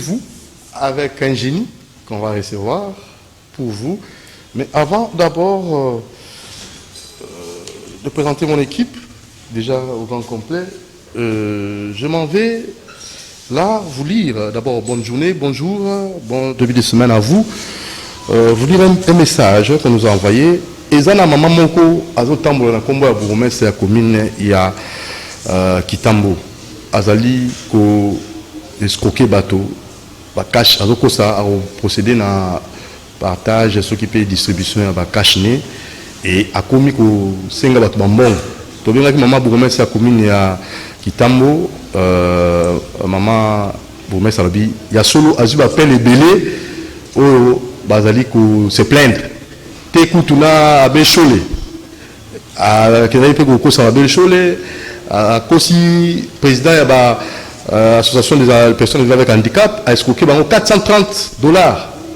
vous avec un génie qu'on va recevoir pour vous. Mais avant d'abord de présenter mon équipe, déjà au grand complet, je m'en vais là vous lire d'abord bonne journée, bonjour, bon début de semaine à vous. Vous lire un message qu'on nous a envoyé. Et zana maman moko azotambola na kombo ya bourgmestre ya commune ya Kitambo azali ko escroquer bateau ba cash azoko ça a procéder na partage ce qui peut distribution ba cash né et a commis ko senga bato bambongo to benga ki maman bourgmestre ya commune ya Kitambo maman bourgmestre alobi ya solo azu ba peine ebelé o bazali ko se plaindre Tekutuna Abeshole, à Kenaïpe Goko Abeshole, à Kosi, président de l'association des personnes avec handicap, a escroqué $430.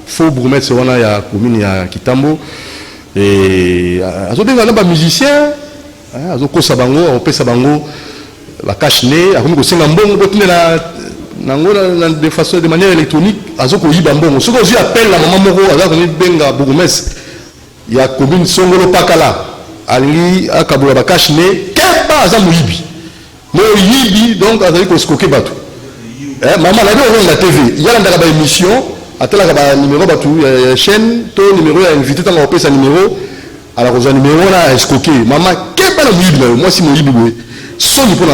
Faux bourgmestre, c'est la commune à Kitambo. Et à ce moment-là, les musiciens, à ce Kosabango, à Opé Sabango, la cache-nez, à Kosi Ngambon, de façon de manière électronique, à ce Koyi Bambon. Ce qu'on appelle la maman Moro, à ce Benga bourgmestre. Il y a commune Songolo Pakala, Ali Akabula Bakashne, Kepa Azamuibi. Moibi, donc, Azali Koskoke Batu. Maman, la vie la TV. Il y a une émission, à tel numéro Batu, chaîne, ton numéro, il y a invité dans l'opé sa numéro, alors on a numéro là, Escoqué. Maman, Kepa la Moibi, moi si Moibi, son pour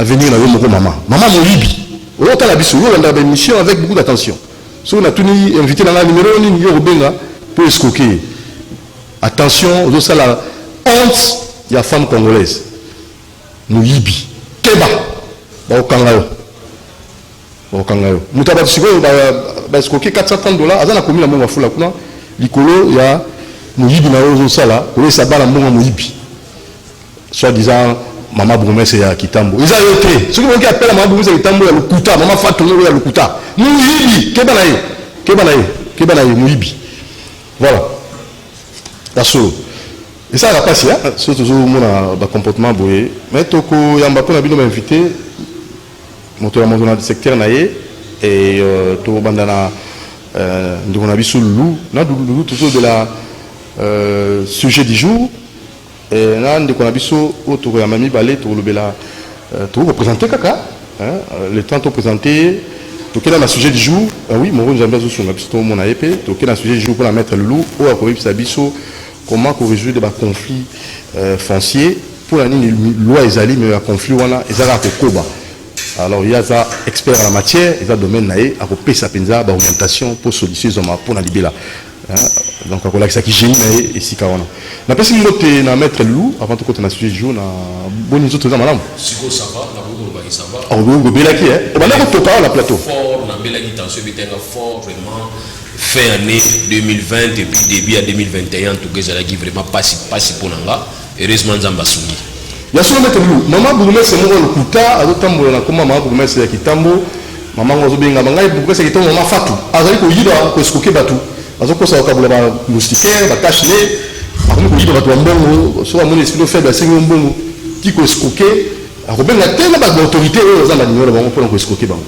venir dans le maman. Maman Moibi. On a la biso, on a une émission avec beaucoup d'attention. Si on a tout invité dans le numéro, on a Benga pour Escoqué. Attention, aux ça la honte, il y a femme congolaise. Mouyibi. Keba. Ba okangayo. Ba okangayo. Mutaba siko ba escroquer $430. Azana komi la monga fula kuna. Likolo ya Mouyibi na ozo sala. Kole sabala monga Mouyibi. Soit disant maman bourgmestre ya Kitambo. Ils a yoté. Ceux qui appellent maman bourgmestre ya Kitambo ya Lukuta, maman Fatou ya Lukuta. Mouyibi. Keba na ye. Keba na ye. Keba na ye Mouyibi. Voilà. Et ça va passer, c'est toujours mon comportement boyé. Mais toko yamba pour nabino m'inviter, moteur dans le secteur naïe et to bandana de mon avis sous le loup, na toujours de la sujet du jour et na de mon avis sous autour ya mami balé to le bela to représenter kaka, le temps to présenter. Donc là, le sujet du jour, oui, mon rôle, j'aimerais sur mon AEP. Donc là, le sujet du jour pour la mettre le loup, ou à comment résoudre des conflits fonciers pour la loi Ezali, mais un conflit, ils ont Koba. Alors, il y a des experts en la matière, ils ont domaine naïe, à couper sa penza, orientation pour solliciter pour la libérer. Donc, on a ça qui génie et si quand on a pas si nous na mettre le loup avant tout quand on a sujet du jour, na bonne autres gens madame. Si ça va, na bonne ça va. Ah oui, bien là qui est. On va aller au la plateau. Fort, na belle tension était fort vraiment. Fin année 2020 et puis début à 2021 tout que ça qui vraiment pas si pour nanga. Heureusement Nzamba sungi. Ya solo mettre le loup. Maman bourgmestre c'est mon Lukuta, azotambola na comme maman bourgmestre ya Kitambo. Maman ngozo benga bangai bourgmestre ya Kitambo maman Fatou. Azali ko yiba ko escoquer batu. Azoko sa okabula ba moustiquaire ba cache nez akomi ko yiba batu mbongo so amoni esprit faible asengi mbongo ki ko escoquer akobenga tellement ba autorité oyo za na numéro bango pour ko escoquer bango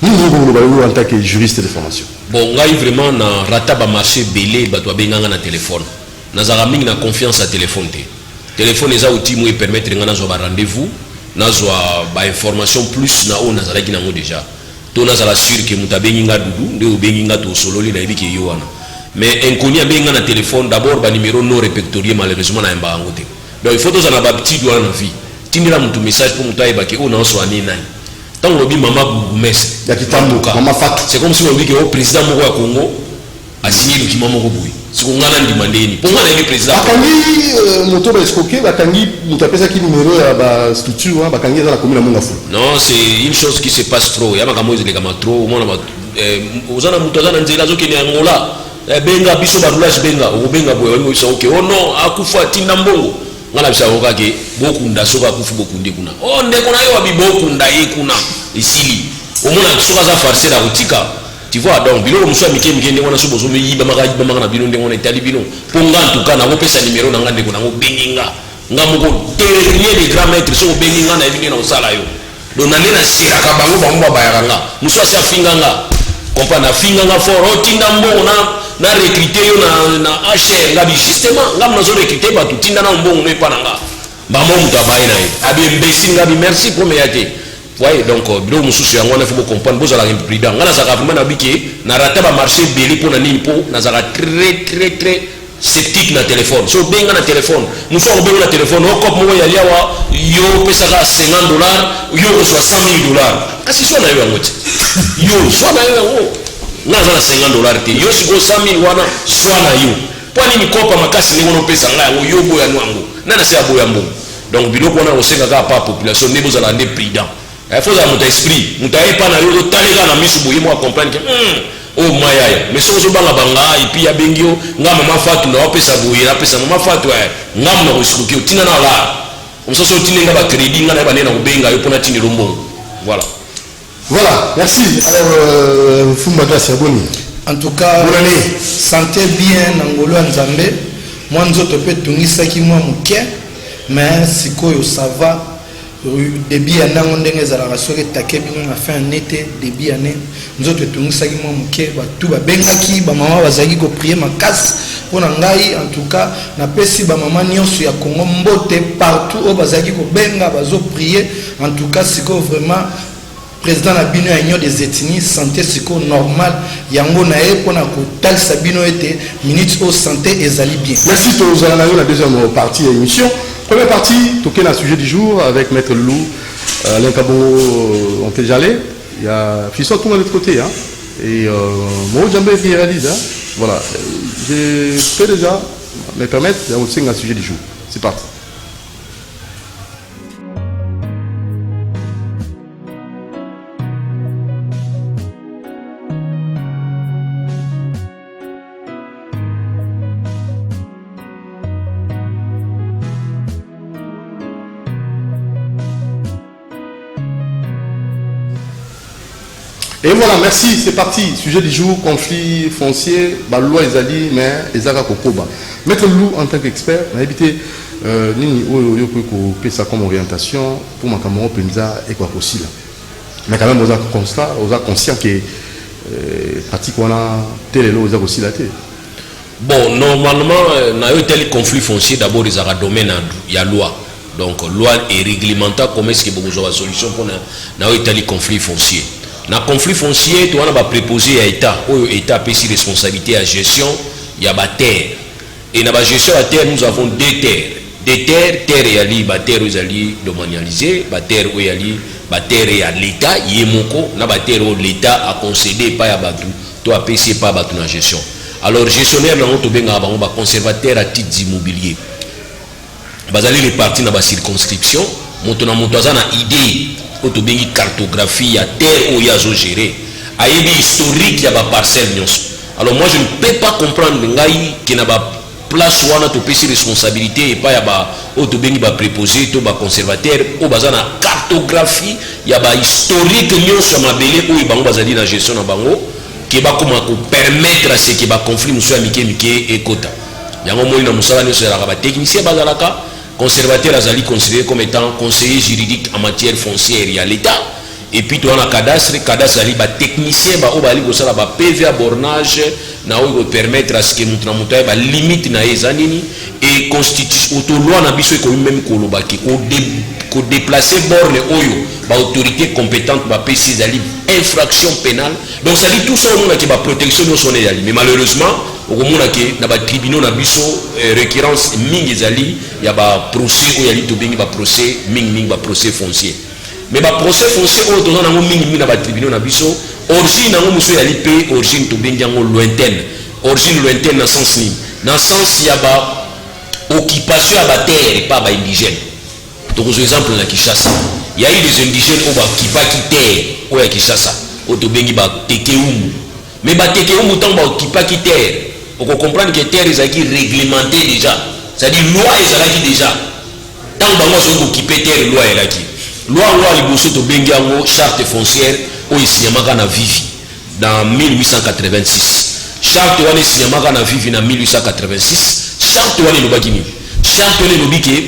ni ngo ba en tant que juriste de formation bon ngai vraiment na rata ba marché belé batu benganga na téléphone nazara mingi na confiance à téléphone téléphone eza outil mo permettre ngana zo ba rendez-vous nazo ba information plus na o nazala ki nango déjà to nazala sûr que mutabengi nga dudu nde obengi nga to sololi na ebiki yo wana mais inconnu benga na téléphone d'abord ba numéro non répertorié malheureusement na mba ngote donc il faut to na ba petit doigt na vie tindira mutu message pour mutai ba ke o na so ani nani tant lobi maman bourgmestre ya Kitambo maman Fatou c'est comme si on dit que au président moko ya Congo a signé le document moko boui si on ngana ndimandé ni pour moi le président bakangi moto ba escroquer bakangi mutapesa ki numéro ya ba structure bakangi za la commune monga fu non c'est une chose qui se passe trop ya makambo ezele kama trop mona ba ozana muto azana nzela zoke ni angola benga biso ba roulage benga o benga boy o so okay oh non akufa tinda mbongo ngala bisa oka ke bokunda soka kufu bokundi kuna oh ndeko na yo abi bokunda ye kuna isili omona soka za farcer la rutika tu vois donc bilo muswa mike ndenge wana so bozo yiba maka na bilo ndenge wana itali bilo ponga en tout cas na kopesa numéro na ngande kuna ngo benginga ngamoko terrier les grands maîtres so benginga na evingi na osala yo donc nane na siraka bango bango bayaranga muso asa finganga comprendre finganga fort otinda mbongo na recruter yo na HR ngabi justement ngam nazo recruter ba tutinda na mbongo no epananga bamo mutabaye na ye abi imbécile ngabi merci pour me yate voyez donc bilo mususu yango na faut comprendre bozala imprudent ngana saka vraiment na biki na rata ba marché belé pour na nini po na saka très sceptique na téléphone so benga na téléphone muso ko benga na téléphone o kop mo ya liawa yo pesa ka $50 yo ko $100,000 kasi so na yo ngoti yo so na yo na za $50 te yo siko $100,000 wana so na yo pwani ni kopa makasi ni ngono pesa nga yo boya nwango na se aboya mbo donc biloko wana osenga ka pa population ne bozala ndé prudent il faut avoir mon esprit muta e pa na yo talega na misu boye mo comprendre que oh maya mais so banga banga et puis ya bengio ngama mafatu na opesa boye na pesa mafatu ngam na kusuki utina na la umsoso tininga ba crédit ngana ba nena ubenga yo pona tini rombo voilà merci alors Fumba Gracia Boni en tout cas santé bien ngolo nzambe mwanzo to pe tungisa ki mwa muke mais sikoyo ça va débit à nango ndenge ezalaka soki etake bino na fin nete débit ane nzoto etungisaki mwa moke batu babengaki bamama bazalaki koprie makasi mpo na ngai en tout cas napesi bamama nyonso ya Congo mbote partout oyo bazalaki kobenga bazoprie en tout cas sikoyo vraiment président na bino ya union des ethnies santé sikoyo normal yango na ye mpona kotalisa bino ete minute au santé ezali bien. Merci tozala na yo la deuxième partie ya émission. Première partie, toquer le sujet du jour avec Maître Lou, Alain Kabongo, on fait jaler. Il y a Fisson tout de l'autre côté. Hein, et moi, Djambé qui réalise. Hein, voilà. Je peux déjà me permettre d'avancer dans le sujet du jour. C'est parti. Et voilà, merci, c'est parti. Sujet du jour, conflit foncier, la loi Ezali, mais Ezara Kokoba. Maître Lou, en tant qu'expert, on a évité Nini Oyo ça comme orientation pour ma caméra Penza et quoi possible. Mais quand même, vous êtes conscient que pratique on a tel lot aussi la tête. Bon, normalement, na eu tel conflit foncier d'abord ils ont domaine il y a loi. Donc loi et réglementaire comment est-ce que vous avez une solution pour na eu tel conflit foncier. Dans le conflit foncier, tu as préposé à l'État. L'État a pris responsabilité à la gestion, il y a la terre. Et dans la gestion de la terre, nous avons deux terres. Des terres, terre et ali, la terre est domanialisée, la terre est à l'État, il y a la terre où l'État a concédé, pas à Batou, tu as payé pas à Batou dans la gestion. Alors, gestionnaire, nous avons un conservateur à titre immobilier. Nous allons répartir dans la circonscription, nous avons une idée. Autobéni cartographie à terre où il y a géré a une historique il y a parcelle. Alors moi je ne peux pas comprendre qu'il n'y a pas place où on a topé ses responsabilités et pas il y a autobéni va préposé tout va conservateur au bazar na cartographie il y a historique nous sur ma belé où il va bazali la gestion na bango qui va comment permettre à ce qui va conflit monsieur amike et kota yango moi na musala nous sur la technicien bazalaka conservateur azali considéré comme étant conseiller juridique en matière foncière à l'État et puis tu as un cadastre ali ba technicien ba obali ko sala ba PV bornage na o permettre à ce que nous tramontaye ba limite na ezanini et constitution auto loi na biso ko même ko lobaki ko déplacer borne oyo ba autorité compétente ba PC ali infraction pénale donc ça dit tout ça on a qui ba protection no sonné ali mais malheureusement okomona ke na ba tribunaux na biso récurrence mingi ezali ya ba procès oyo ali to bengi ba procès mingi ba procès foncier mais ba procès foncier oyo to na ngo mingi na ba tribunaux na biso origine na ngo muso ya li pe origine to bengi ngo lointaine na sens ni na sens ya ba occupation ya ba terre et pas ba indigène donc par exemple na Kinshasa il y a eu des indigènes au ba kipaki terre oyo ya Kinshasa oyo to bengi ba tekeumu mais ba tekeumu tant ba kipaki terre on comprend que terre est réglementée déjà. C'est-à-dire loi est déjà. Tant que moi je occupé terre loi est là qui. Loi liboso to bengiango charte foncière au signamaka na Vivi dans 1886. Charte wane signamaka na Vivi dans 1886. Charte wane lobaki ni. Charte wane lobiki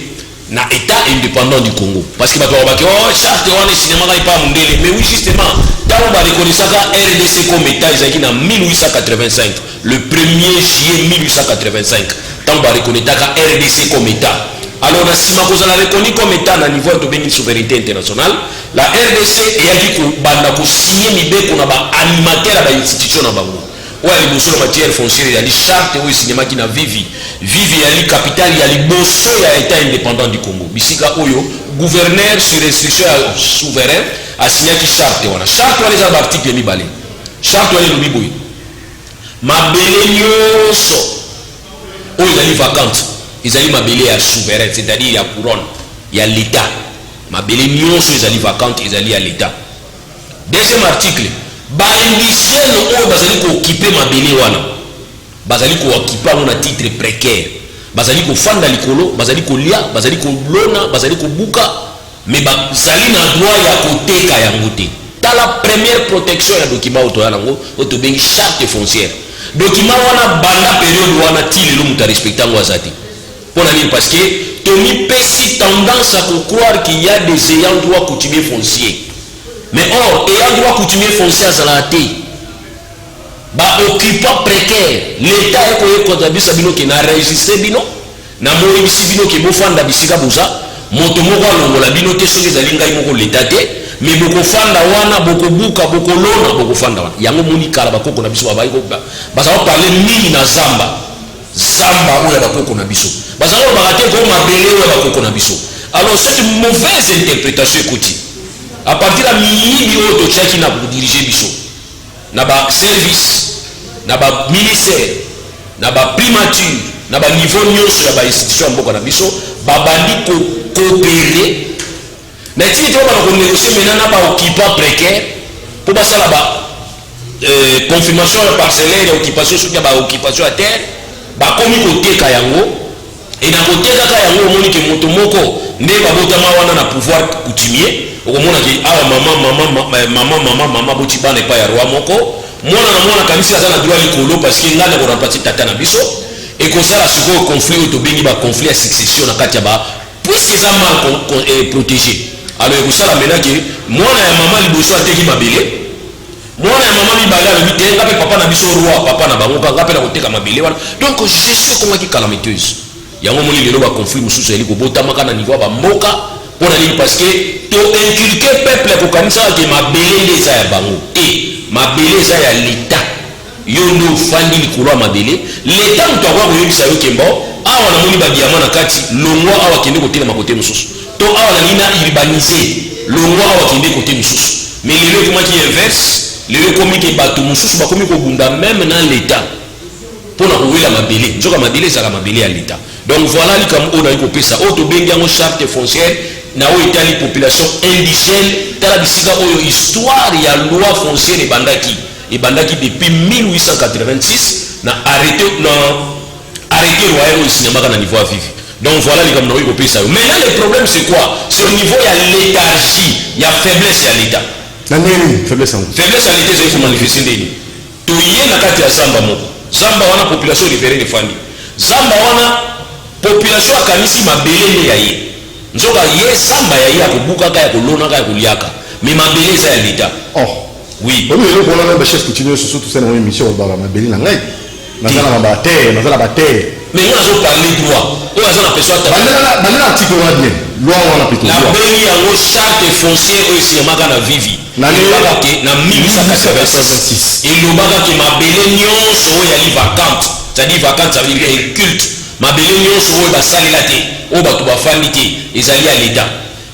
na état indépendant du Congo parce que bato babaki oh charte wana cinéma ka ipa mundele mais oui justement tango ba reconnaissaka RDC comme état ezaki na 1885 le 1er juillet 1885 tango ba reconnaissaka RDC comme état. Alors na sima kozala reconnu comme état na niveau de bengi souveraineté internationale la RDC eyaki ko banda ko signer mibeko na ba animateur ba institution na bango oya liboso na matière foncière ya li charte oyo cinéma ki na vivi ya li capitale ya liboso ya état indépendant du Congo bisika oyo gouverneur sur instruction ya souverain asignaki charte wana eza ba article mibale charte wana elobi boye mabele nyonso oyo ezali vacante ezali mabele ya souverain c'est-à-dire ya couronne ya l'état mabele nyonso ezali vacante ezali ya l'état. Deuxième article baindustriel oyo bazali kooccupe mabele wana bazali kooccupe yango na titre précaire bazali kofanda likolo bazali kolia bazali kolona bazali kobuka mais bazali na droit ya koteka yango te. Tala première protection ya document oyo toya nango oyo tobengi charte foncière document wana banda période wana ti lelo moto arespecte yango aza te mpona nini parce que tomipesi tendance à croire qu'il y a des ayants droit coutumier foncier. Mais or, ayant droit coutumier foncier à Zalate, occupant précaire, l'État est koye kontabisa bino qui n'a enregistré bino, na mori bisi bino qui bofanda bisika busa, moto moko alongola bino te soki ezali ngai moko l'État te, mais boko fanda wana, boko buka, boko lona, boko fanda wana. Yango moni kala bakoko na biso babayi ko basa ko parler mingi na zamba. Zamba oya bakoko na biso. Basa ko bakate ko mabele oya bakoko na biso. Alors cette mauvaise interprétation écoutez. À partir de mingi oyo totiaki na diriger biso na ba service na ba ministère na ba primature na ba niveau nyonso ya ba institution mboka na biso babandi ko coopérer na tiki to ba ko négocier maintenant na ba occupant précaire pour basala ba confirmation parcellaire ya occupation sur ya ba occupation à terre ba komi ko teka yango et na ko teka ka yango omoni ke moto moko nde ba botama wana na pouvoir coutumier okomona ki awa mama boti bana epai ya roi moko mwana na mwana kanisi aza na droit likolo parce que ngana koremplace tata na biso ekozala sikoyo conflit oyo tobengi baconflit ya succession na kati ya ba puisque eza mal protégé. Alors ekosala mena ke mwana ya mama liboso ateki mabele mwana ya mama mibale alobi te nga mpe papa na biso roi papa na bango nga mpe na koteka mabele wana donc gestion ekomaki calamiteuse yango moni lelo baconflit mosusu eli kobotamaka na niveau ya bamboka mpona nini parce que toinculke peuple ekokanisaka ke mabele nde eza ya bango te mabele eza ya l'état yo nde ofandi likolo ya mabele l'état moto akoya koyebisa yo kembo awa namoni badiama na kati longwa awa kende kotelema kote mosusu to awa nalingi na urbanize longwa awa kende kote mosusu mais lelo ekomaki inverse lelo ekomi ke bato mosusu bakomi kobunda même na l'état mpona kowela mabele nzoka mabele ezala mabele ya l'état. Donc voilà likambo oyo nayi kopesa oyo tobengi yango charte foncière na oyo etali population indigène tala bisika oyo histoire ya loi foncière ebandaki depuis 1886 na arrêté royal oyo esinyamaka na niveau ya vivi. Donc voilà likambo nayi kopesa yo. Maintenant le problème c'est quoi? C'est au niveau ya léthargie ya faiblesse ya l'état. Na nini faiblesse yango? Faiblesse ya l'état ezali komanifeste ndeni toye na kati ya zamba moko zamba wana population riveraine efandi zamba wana population akanisi mabele nde ya ye nzoka ye zamba ya ye akobukaka ya kolonaka ya koliaka mais mabele eza ya l'état. Oui oyo eloko wana ba chef coutumier surtout tosala na émission ba mabele na ngai nazala na ba terre mais nga azoparle droit oyo aza na peso bandela article wana bien loi wana plutôt nabengi yango charte foncière oyo esinyamaka na vivi elobaka ke na 1886 elobaka ke mabele nyonso oyo yali vacante c'est-à-dire vacante ça veut dire inculte mabele nyonso oyo basalela te oyo bato bafandi te ezali ya l'état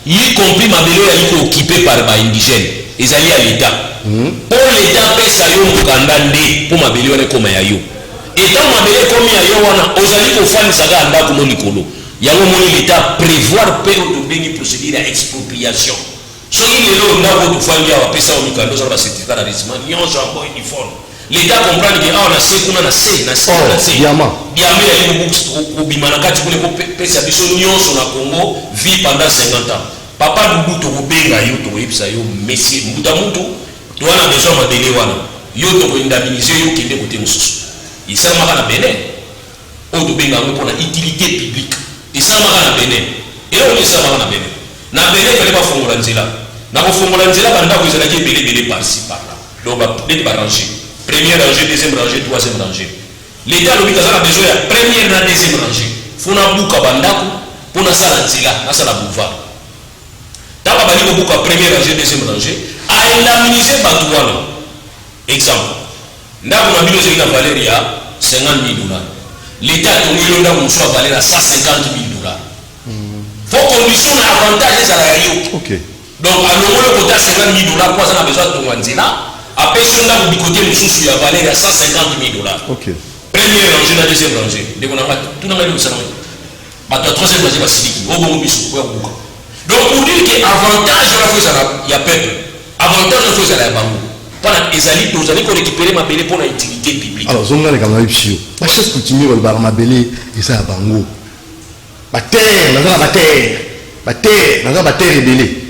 y compris mabele oyo yali kooccupé par baindigène ezali ya l'état mpo l'état apesa yo mokanda nde mpo mabele wana ekoma ya yo etango mabele ekomi ya yo wana ozali kofandisaka ya ndako mo likolo yango moni l'état prévoir mpe oyo tobengi procédure ya expropriation soki lelo ndako tofandi awa apesa yo mikanda ozala bacertificat d'enregistrement nyonso yango uniforme l'état comprendre ke awa na se kuna na se diama yali kobima na kati kuna kopesa biso nyonso na Congo vie pendant 50 ans papa dudu tokobenga yo tokoyebisa yo messier mbuta mutu towana besoin mabele wana yo tokoindemnize yo kende kote mosusu esalamaka na Benin oyo tobenga yango mpona utilité publique esalamaka na Benin Et là, on est ça na bene. Na bene, il fallait pas fongola nzela. Na ko fongola nzela, banda ko ezala ki belé par-ci, par-là. Donc, ba ranger. Première rangée, deuxième rangée, troisième rangée. L'État, le a besoin de première et deuxième rangée. Il faut que bandako pour na sala nzela, na sala boulevard. Tant que bali ko buka première rangée, deuxième rangée, a indemniser batouana. Exemple. Ndako na bino zeli na valeur ya 50 000 $. L'État a donné le soit valeur à 150 000 $. Faut condition na avantage za la yo. OK. Donc à le côté 50 000 $, quoi ça a besoin de nzela. Après si on a du côté mususu ya valeur à 150 000 $. OK. Première rangée, la deuxième rangée. Tout le monde est la troisième rangée va se dire. Donc pour dire que avantage il y a peuple. Avantage il y a bango. Pendant les années, nous allons récupérer ma belle pour l'utilité publique. Alors, on a les camarades pio. La chef coutumier va ma belle et ça a bango. La terre, la terre. La terre, la terre est belée.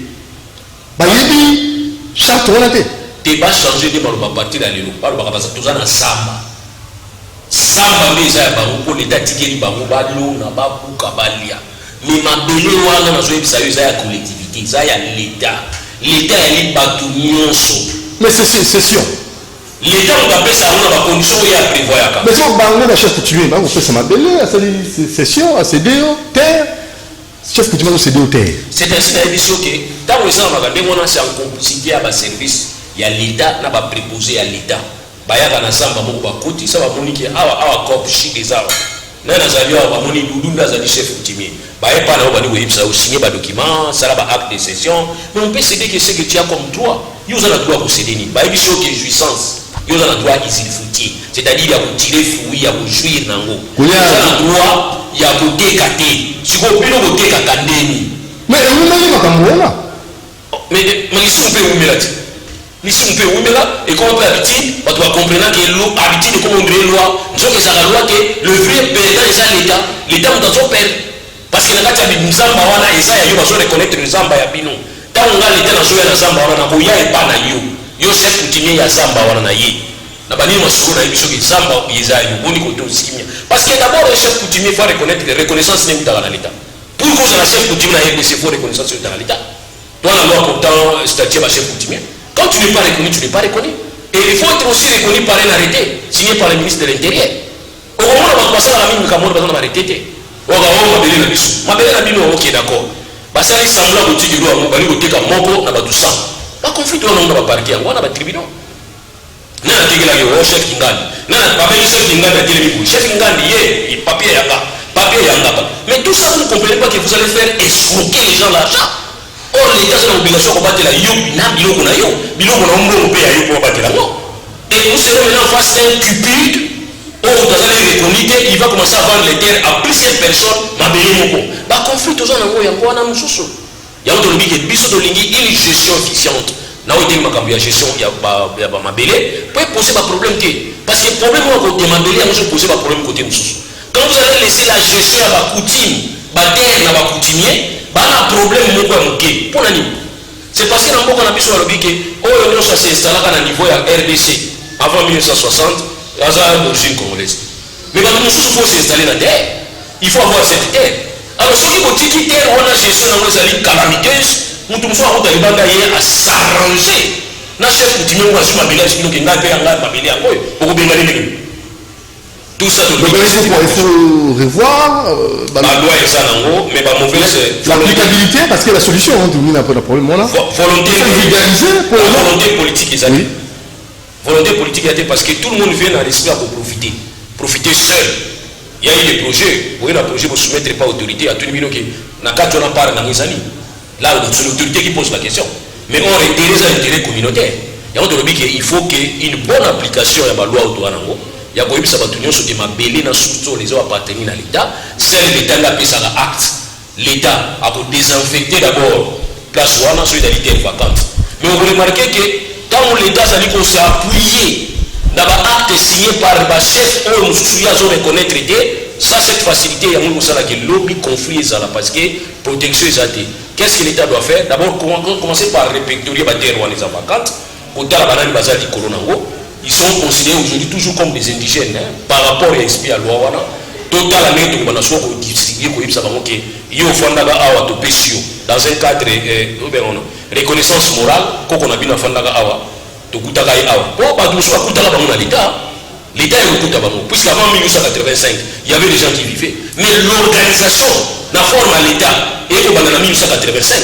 Bah yebi, charte on a été. T'es pas changé de mal partir dans l'élo. Pas le barabasa tout ça na samba. Samba mais ya bango pour l'état tikeli bango ba lo na ba buka balia. Mais ma belle wana na zo ebisa yo za ya collectivité, za ya l'état. L'état est batu nyonso. Mais c'est sûr. L'État va faire ça dans la condition où il y a prévoir. Mais si on bango la chef coutumier, on fait ça ma belle, c'est sûr, c'est déo, terre. Chef coutumier c'est déo terre. C'est ainsi dans l'émission que tant que ça on va regarder c'est en complicité à service, il y a l'État n'a pas préposé à l'État. Baya kana samba moko ba koti ça va monique awa corps chi des awa. Na nazali awa moni dudunda za chef coutumier. Baya pas na bani oui ça signer ba document, ça ba acte de cession, mais on peut céder que ce que tu as comme droit. Vous avez le droit de céder ni. Baya biso que jouissance. Vous avez le droit ici de foutir, c'est-à-dire il y a de tirer fruit, il y a de jouir nango. Vous avez le droit il y a de décater. Si vous pouvez le décater mais vous n'avez pas comme là. Mais ici on peut oublier là. Ici on peut oublier là et quand on peut habiter, on doit comprendre que l'eau habiter comment on crée loi. Nous sommes que ça la loi que le vrai perdant est l'État. L'État on doit se perdre parce que la carte de Nzamba wana et ça il y a besoin de reconnaître le Zamba ya bino. Tant on a l'État dans jouer la Zamba wana ko ya et pas na yo. Yo chef coutumier ya Zamba wana na ye. Na bani masolo na biso que Zamba yeza yo boni ko to sikimia. Parce que d'abord le chef coutumier faut reconnaître les reconnaissances n'est dans l'État. Pour que la chef coutumier na RDC faut reconnaissance dans l'État. Toi la loi pourtant statut ba chef coutumier. Quand tu n'es pas reconnu, tu n'es pas reconnu. Et il faut être aussi reconnu par un arrêté signé par le ministre de l'Intérieur. Au moment où on va passer à la mine, on va arrêter. On va belé la biso. Ma belé la bino, ok d'accord. Parce que ça semble que tu dois aller au Teka Moko, na tout ça. Pas conflit, on va parquer, on va tribunal. Na tegela yo chef Kingali. Na pas même chef Kingali a dit chef Kingali il papier yanga. Papier yanga. Mais tout ça vous ne comprenez pas que vous allez faire escroquer les gens l'argent. Or l'État a l'obligation de battre la yo, biloko na yo, biloko na ombo pe ya yo pour battre la yo. Et vous serez maintenant face à un cupide, or vous allez reconnaître, il va commencer à vendre les terres à plusieurs personnes, ma belé moko. Ba conflit aux gens na yango na mususu. Ya auto lobi ke biso to lingi une gestion efficiente. Na ote makambo ya gestion ya ba ma belé, peut poser pas problème té. Parce que problème au côté ma belé, on poser pas problème côté mususu. Quand vous allez laisser la gestion à ba coutume, ba terre na ba coutumier, un problème pour c'est parce que dans le biso alobi que oyo ça s'est installé à niveau ya RDC avant 1960 à l'origine congolaise. Mais quand nous faut s'installer dans terre, il faut avoir cette terre. Alors ceux qui vont dire terre on a gestion dans les calamiteuse, nous tous on doit libanda à s'arranger. Na chef coutumier on a sur ma village qui nous n'a pas ma village encore pour bien aller. Tout ça il faut revoir la loi et ça mais pas mauvaise l'applicabilité parce que la solution on a pas de problème là volonté politique et ça volonté politique parce que tout le monde vient dans l'esprit pour profiter seul. Il y a eu des projets pour un projet pour soumettre pas autorité à tout le monde qui n'a qu'à on en parle dans les années là c'est l'autorité qui pose la question mais on intéresse à l'intérêt communautaire il faut qu'une bonne application de la loi autour il y a beaucoup de choses qui sont belé dans surtout les autres appartenir à l'État. C'est l'État qui a fait ça acte. L'État a désinfecté d'abord place où on a solidarité vacante. Mais on remarque que quand l'État s'est appuyé dans l'acte signé par le chef ou nous souhaitons reconnaître traité, ça cette facilité il y a beaucoup de lobby conflit parce que protection est athée. Qu'est-ce que l'État doit faire? D'abord commencer par répertorier les terres où les vacantes. Au tas la banane basale du Colonango. Ils sont considérés aujourd'hui toujours comme des indigènes par rapport à l'esprit à loi. Total à mettre dans la décider ko yebisa bango ke yo fondaka awa to pesio dans un cadre reconnaissance morale koko na bino fondaka awa to kutaka ai awa po ba tout soit kutaka bango na l'état est kuta bango puisque avant 1985 il y avait des gens qui vivaient mais l'organisation la forme à l'état et au banana 1985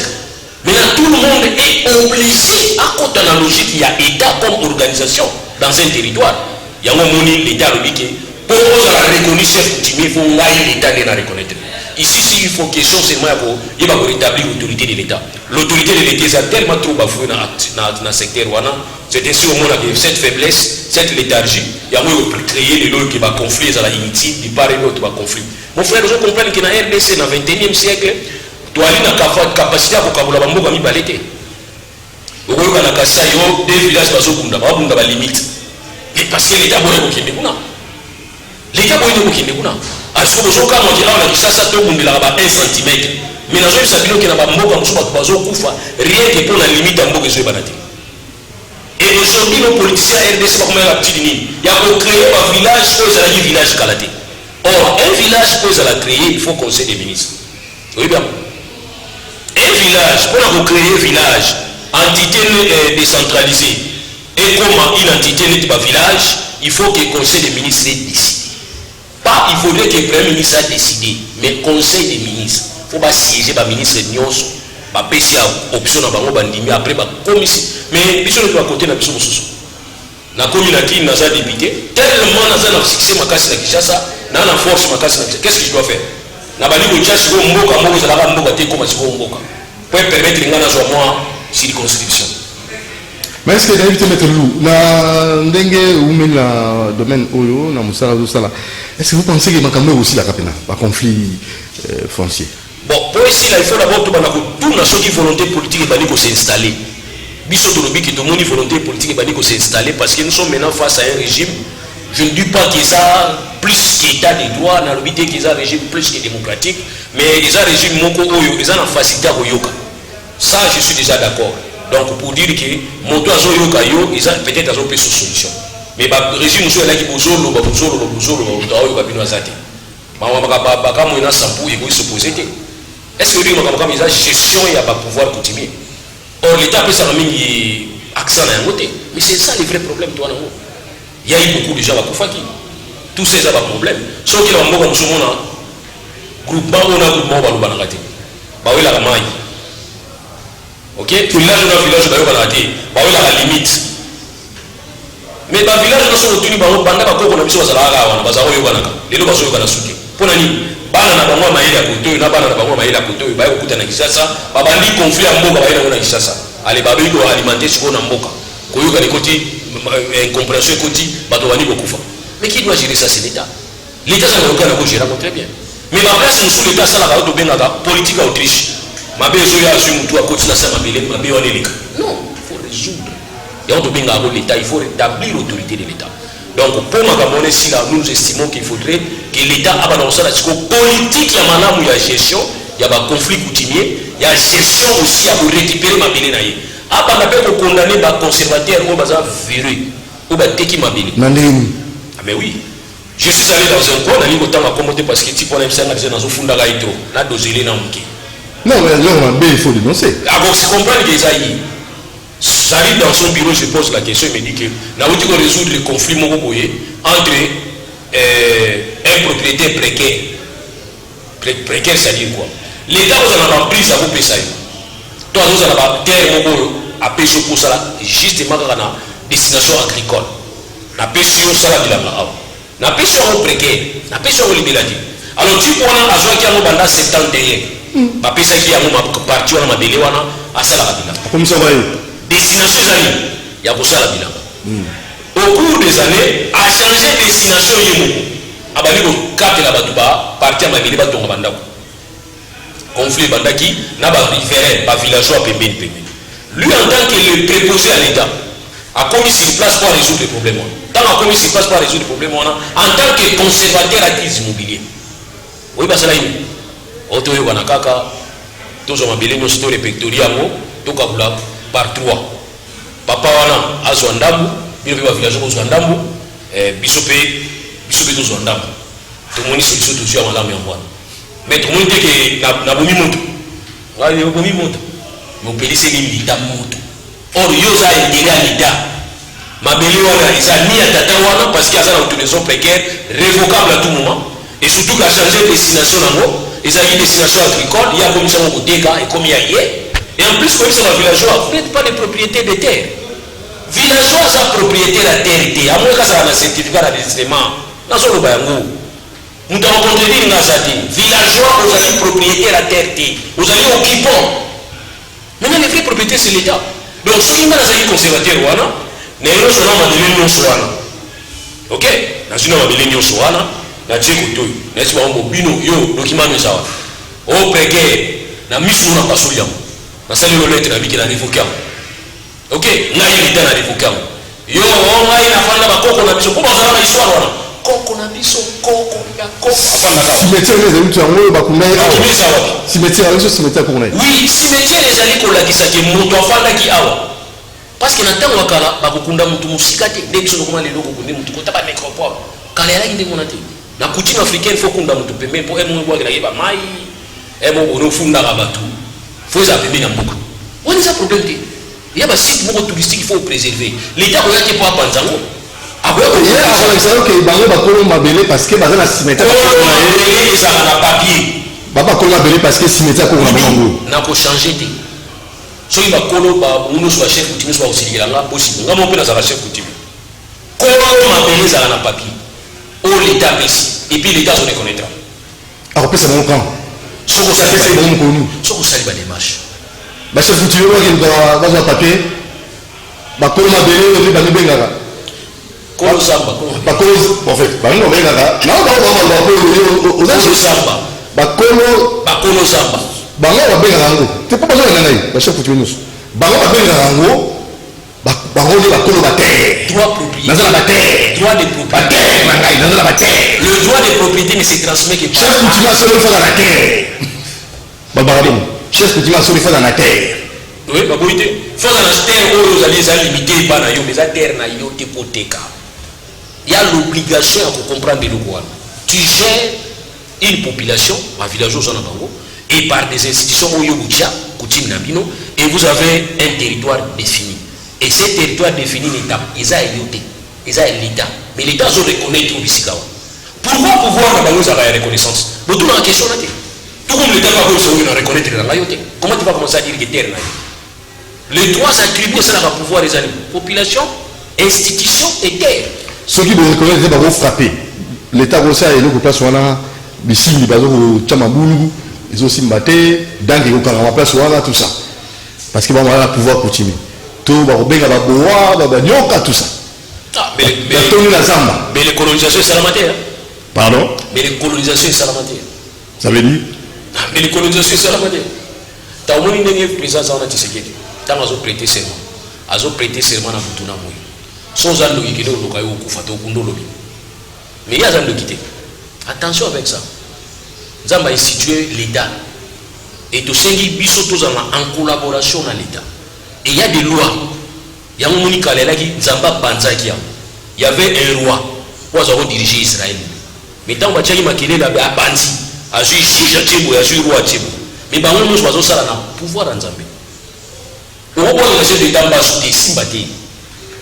maintenant tout le monde est obligé à côté de la logique il y a état comme organisation dans un territoire il y a un moment l'état le dit pour la reconnaître chef coutumier il faut l'état de la reconnaître ici s'il faut question seulement pour il va rétablir l'autorité de l'état l'autorité de l'état est tellement trop bafouée dans le secteur c'est ainsi au monde que cette faiblesse cette léthargie il y a créer des lois qui va conflit à la inutile de part et d'autre va conflit mon frère je comprends que dans la RDC dans le 21e siècle tu as une capacité à vocabulaire bamboka mibale te okoyoka na kasa yo des villages bazokunda babunda ba limite parce que l'état boye kokende kuna l'état boye kokende kuna asko bozoka mo dira na kisasa to bundela ba 1 cm mais na zo sabino ke na bamboka musu bazokufa rien que pour la limite ya mboka zo banati et aujourd'hui nos politiciens RDC ba komela petite nini ya ko créer ba village ko za la village kalaté or un village ko za la créer il faut conseil des ministres oui bien un village pour créer un village entité décentralisée et comme une entité de village il faut que le conseil des ministres décide pas il faudrait que le premier ministre a décidé mais le conseil des ministres il faut pas siéger le ministre nyonso ba pesi option na bango bandimi après ba commission mais biso de côté na biso mosusu na communauté na za député tellement na za na succès makasi na Kinshasa na force makasi na qu'est-ce que je dois faire na bali ko chasse ko mboka moko za la mboka te comme siko mboka pour permettre ngana zo moi circonscription. Mais est-ce que David te mettre loup na ndenge ou même la domaine oyo na musala zo sala est-ce que vous pensez que makambo aussi la kapena pas conflit foncier bon pour ici là il faut d'abord tout na ceux qui volonté politique bani ko s'installer biso to lobi ki to moni volonté politique bani ko s'installer parce que nous sommes maintenant face à un régime je ne dis pas que ça plus qu'état de droit na lobité que ça régime plus que démocratique mais les régime moko oyo ils ont facilité à yoka ça je suis déjà d'accord donc pour dire que moto azo yoka yo ils ont peut-être azo pe solution mais ba régime so là qui bozolo ba yoka bino azate ba ka mo ina sampu et se poser est-ce que lui ma comme ça gestion il y a pas pouvoir coutumier or l'état peut ça mingi accent na ngote mais c'est ça le vrai problème toi na il y a eu beaucoup de gens à Koufaki. Tous ces problèmes. Sauf qu'il y a un groupe banangati. Baoui la maille. Ok? Village ou village baoui la limite. Mais dans le village, nous sommes tenus par un banda bako na biso bazala wana bazaro yo banaka. Lelo bazo yo bana suki. Pona ni bana na bango maile ya koto na bana na bango maile ya koto ba yokuta na Kinshasa babandi conflit ya mboka ba na Kinshasa. Ale babe ko alimenter siko na mboka. Koyoka ni koti incompréhension côté bato bani bokufa mais qui doit gérer ça c'est l'état l'état ça n'a aucun gérer très bien mais ma place nous sous l'état ça la auto benga politique autriche ma bezo ya sur mutu à côté là ça ma belé ma bé on est non il faut résoudre et on doit benga l'état il faut rétablir l'autorité de l'état donc pour ma gamone si là nous estimons qu'il faudrait que l'état a balancé la politique ya malamu ya gestion il y a ba conflit coutumier il y a gestion aussi à récupérer ma belé naïe apa na pe ko condamner ba conservateur ou baza viré ou ba teki mabili nandeni ah mais oui je suis allé dans un coin na lingo tanga commenter parce que tipo na msanga na zo funda ga hydro na dozeli na mki non mais là il faut dénoncer ah bon c'est comprendre que ça j'arrive dans son bureau je pose la question il me dit que na outi ko résoudre le conflit moko boye entre un propriétaire précaire c'est-à-dire quoi l'état vous en a rempli ça vous paye ça toi nous en a terre moko a pêché pour ça justement dans la destination agricole na pêché au sala bilanga na pêché au précaire na pêché au libérati alors tu prends un agent qui a mon banda 71 ba pêché qui a mon parti wana mabele wana asala bilanga comme ça va destination zali ya pour sala bilanga au cours des années a changé destination yemo abali ko katela batu ba parti mabele ba tonga banda conflit bandaki na ba riverain ba villageois pembeni lui en tant que le préposé à l'état a commis sur place pour résoudre les problèmes tant a commis sur place pour résoudre les problèmes en tant que conservateur actif immobilier oui parce là il auto yo kana kaka tozo mabele no store pectoria mo to kabula par 3 papa wana azwa ndambu bino ba village ko zwa ndambu biso pe to zwa ndambu to moni solution to zwa malamu ya mwana mais tout le monde dit que na bomi moto ouais bomi moto mo pelise ni lita moto or yo za intérêt à l'État mabeli wana isa ni atata wana parce qu'il y a une autorisation précaire révocable à tout moment et surtout qu'à changer destination nango ils ont une destination agricole il y a comme ça au dégâts et comme il y a et en plus comme ça les villageois vous n'êtes pas des propriétaires de terre villageois sont propriétaires de terre à moins que ça a un certificat d'enregistrement dans son lobango nous avons contredit dans ça dit villageois vous allez propriétaire de terre vous allez occupant maintenant les vrais propriétaires c'est l'État donc ce qui m'a dit conservateur wana nelo sona mabele nyonso wana ok nazina mabele nyonso wana na tsheko toyo na tsheba mobino yo document sawa o preke na misu na pasoli yango na sali lo lettre na biki na révoquer ok ngai lita na révoquer yo ngai na fanda bakoko na biso ko bazala na histoire wana koko na biso koko ya koko afanda ka cimetière les amis yango bakunai awa cimetière les cimetière ko na oui cimetière les ali ko lakisa ke moto afanda ki awa parce que na tango wakala bakukunda mutu musika te nde biso lokoma lelo kokunde mutu kota ba nécropole kala yala inde mona te na coutume africaine faut kunda mutu pembe po emo ngwa kila mai emo ono funda ka batu faut za pembe na mboka wani za problème te ya ba site moko touristique il faut préserver l'état ko yake po apanzango aboya ko ya ko example que bango bakolo mabele parce que bazana cimetière ko na eza na papier baba ko mabele parce que cimetière ko na bango na ko changer te soki bakolo bamuno so chef coutumier so osilikelanga possible nga mo mpe nazala chef coutumier kolo mabele ezala na papier oyo l'état apesi et puis l'état so reconnaîtra akopesa bango quand soko apesi bango mokonu soko osali badémarche bachef coutumier oyo bazwa papier bakolo mabele oyo bamibengaka kolo samba bakolo en fait bango bamibengaka kolo samba bakolo samba bango babengaka yango te mpo bazolanda ngai bachef coutumier nyonso bango babengaka yango bango nde bakolo baterre naza na baterre baterre na ngai naza na baterre le droit de propriété ne se transmet que chef coutumier asolo efaka na terre babaka bongo chef coutumier asolo efaka na terre oui baboyi te faka na terre oyo ozali eza limité epa na yo mais eza terre na yo te koteka il y a l'obligation ya kocomprendre eloko wana tu gères une population bavillageois oza na bango et par des institutions oyo botia coutume na bino et vous avez un territoire défini et ce territoire défini eza yo te eza l'état mais l'état zo reconnaître bisika wa pourquoi pouvoir na bango ezaka ya reconnaissance botuna na question na te tout comme l'état va koyebisa oyo na reconnaître na yo te comment tu vas commencer à dire que terre na yo les trois attributs esalaka pouvoir ezali population institution et terre soki boreconnaître bango frappé l'état kosala eloko place wana bisimbi bazokotia mabulu ezosimba te danke ekokanga maplace wana tout ça parce que bango wana pouvoir coutumier to bakobenga baboa babanyoka tout ça batoni na zamba mais les colonisations esalama te pardon mais les colonisations esalama te ça veut dire mais les colonisations esalama te ta omoni ndenge président aza wana Tshisekedi ntango azoprêter serment na butu na moi so oza ndoki kende oloka yo okufa te okunda olobi mais ye aza ndoki te attention avec ça nzambe institué l'état et tosengi biso tozala en collaboration na l'état et il y a des lois yango moni kala elaki nzambe abanzaki yango il y avait un roi oyo aza kodiriger Israël mais ntango batiaki makelele abanzi azwi juge atie boye azwi roi atie boye mais bango nyonso bazosala na pouvoir ya nzambe okobwakela chef d'état mbasu te esimba te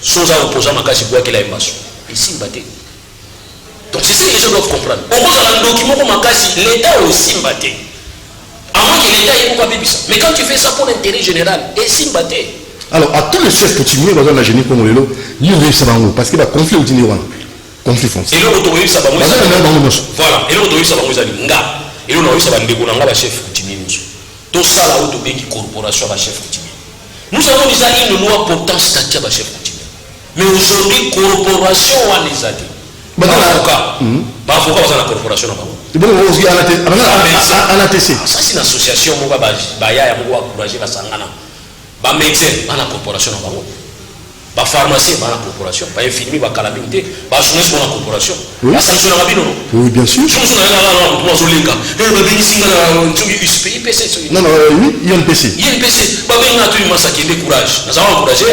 so oza opposant makasi bwakela ye mbasu esimba te donc c'est ça que les gens doivent comprendre okozala ndoki moko makasi l'état osimba te à moins que l'état eko babebisa mais quand tu fais ça pour l'intérêt général esimba te alors à tous les chefs coutumiers baza na génie kongo lelo yo oyebisa bango parce que baconflit outindi wana conflit foncier eloko tokoyebisa bango baza na bango nyonso voilà eloko tokoyebisa bango ezali nga eloko nakoyebisa bandeko na nga bachef coutumier nyonso tosala oyo tobengi corporation ya bachef coutumier nous avons déjà une loi portant statut ya bachef coutumier mais aujourd'hui corporation wana eza te baavocat baza na corporation na bango anatc ça c'est une association moko bayaya moko bacourage basangana bamédecin bana corporation na bango bapharmacien bana corporation bainfirmier bakalabini te bajournaliste bona corporation basanctionnaka bino oui bien sûr azolenga babengisinga IPC non INPC babenga to imasa kende courage nazala encouragé